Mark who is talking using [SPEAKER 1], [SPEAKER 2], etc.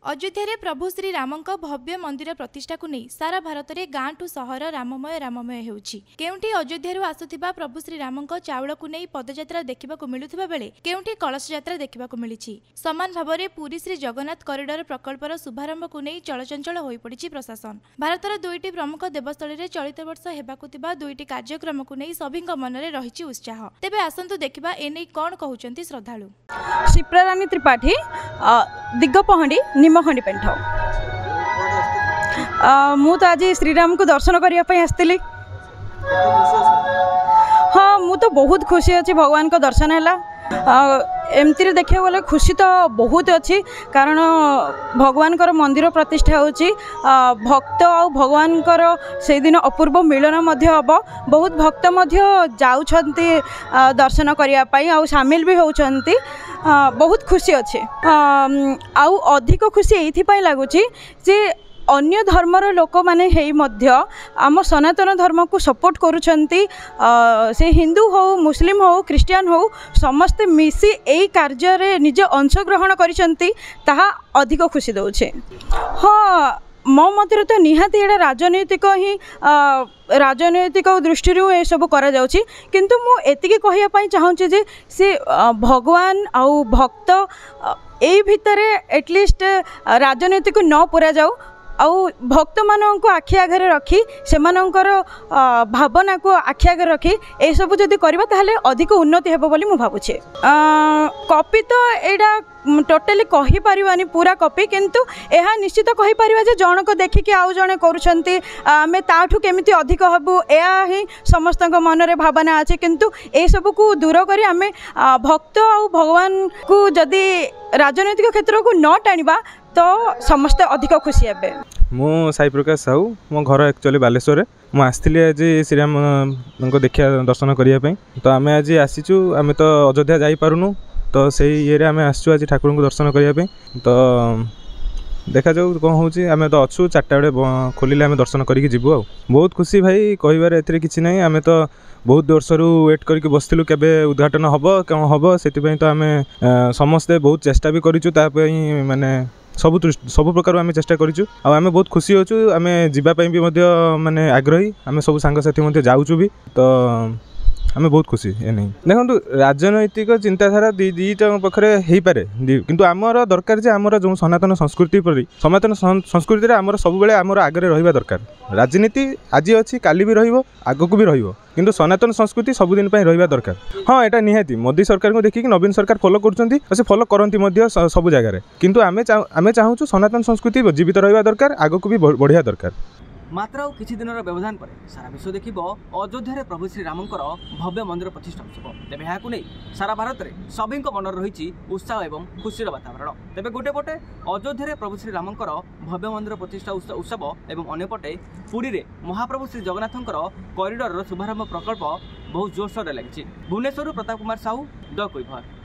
[SPEAKER 1] अयोध्या प्रभु श्री रामक भव्य मंदिर प्रतिष्ठा को नहीं सारा भारत में गाँ ठू सहर राममय राममय होउछि। केउठी अयोध्या आसुथिबा प्रभु श्री रामक चाउल को नहीं पदयात्रा देखा मिलुथिबा बेले केउठी कलश यात्रा देखा मिली। समान भाव में पुरी श्री जगन्नाथ कॉरिडोर प्रकल्पर शुभारंभ को नहीं चलचंचल हो पड़ी प्रशासन। भारतर दुईटी प्रमुख देवस्थल में चलित वर्ष हेबाकु थिबा दुईटी कार्यक्रम को नहीं सभी मन में रही उत्साह। तेबे आसंतु देखिबा एने कौन कहउचंती श्रद्धालु।
[SPEAKER 2] शिप्रारानी त्रिपाठी दिग्गपहंडी निमखंडी पेंठ मु तो आज श्रीराम को दर्शन करने आसती। हाँ मु तो बहुत खुशी अच्छी भगवान को दर्शन है। एमती देखा गले खुशी तो बहुत अच्छी कारण भगवान मंदिर प्रतिष्ठा होची भक्त और भगवान से दिन अपूर्व मिलन हम बहुत भक्त जाउछंती दर्शन करने आउ सामिल भी होउछंती। बहुत खुशी अच्छे आउ अधिक खुशी ये लगुच अन्य धर्मर लोक माने हेई मध्य आम सनातन धर्म को सपोर्ट करुछंती। से हिंदू हो मुस्लिम हो क्रिश्चियन हो समस्ते मिसी एई कार्य रे निज अंशग्रहण करिसंती ताहा अधिक खुशी दउछे। हाँ मो मते तो निहाती एडा राजनैतिक ही राजनैतिक दृष्टि ये सब करा जाउछि किंतु मु एतिके कहिया पई चाहूछि जे से भगवान आउ भक्त एई भितरे एटलिस्ट राजनैतिक न पुरा जाऊ आउ भक्त मानक आखि आगे रखी से भावना को आखि आगे रखी ये सब जदि करबा ताहले अधिक उन्नति हेबो बोली मु भाबुछे। कॉपी तो एडा टोटली कहि परिबानी पूरा कॉपी किंतु यह निश्चित कहि परिबा जे जनक देखिके आउ जणे करूछंती आमे ताठू केमिति अधिक हबु एया ही समस्त मन रे भावना अछि किंतु ए सब को दूर करी आमे भक्त आउ भगवान को जदि राजनैतिक क्षेत्र को न टाणीबा तो समस्त अधिक खुशी हे।
[SPEAKER 3] मु साई प्रकाश साहू मो घर एक्चुअली बालेश्वर मु आसती आज श्रीराम को देखा दर्शन करने तो आम आज आसीचु आम तो अयोध्या जाई पारुनु तो से ये आम आसचु आज ठाकुर को दर्शन करने तो देखा जाऊ कौन होची आम तो अच्छु 4टा बेले खोलिले आम दर्शन करके जीवु आ बहुत खुशी भाई कहबार एथिरे किछि नहीं आम तो बहुत वर्षर वेट करके बसलु केबे उद्घाटन हम कौन हम से तो आम समस्ते बहुत चेष्टा भी करूँ माने सब प्रकार आम चेष्टा करूँ आम बहुत खुशी होचु आम जीवाई भी माने आग्रही आम सब सांगसाथी जाऊँ भी तो आम बहुत खुशी ए नहीं देखो राजनैतिक चिंताधारा दीटा पाखे हो पारे किंतु आमर दरकार जे आमर जो सनातन संस्कृति पर सनातन संस्कृति आमर सब बेले आमर आगे रहिबा दरकार। राजनीति आज अच्छी काली भी रहिबो आगको भी रहिबो किंतु सनातन संस्कृति सबुदिन रहिबा दरकार। हाँ एटा निहाती मोदी सरकार को देखिक नवीन सरकार फॉलो करछंती से फॉलो करंती सब जगह किंतु आमे चाहूँ सनातन संस्कृति जीवित रहिबा दरकार आगको भी बढ़िया दरकार।
[SPEAKER 4] मात्र किछि दिन व्यवधान पर सारा विश्व देखिब अयोध्या प्रभु श्री रामकर भव्य मंदिर प्रतिष्ठा उत्सव। तेज यहाँ सारा भारत में सभी मन रही उत्साह और खुशी वातावरण। तेज गोटे पटे अयोध्या प्रभु श्री रामकर भव्य मंदिर प्रतिष्ठा उत्सव और अंपटे पुरी में महाप्रभु श्री जगन्नाथंकर कॉरिडोर शुभारंभ प्रकल्प बहुत जोरसोर लगी। भुवनेश्वर प्रताप कुमार साहू द कुइभर।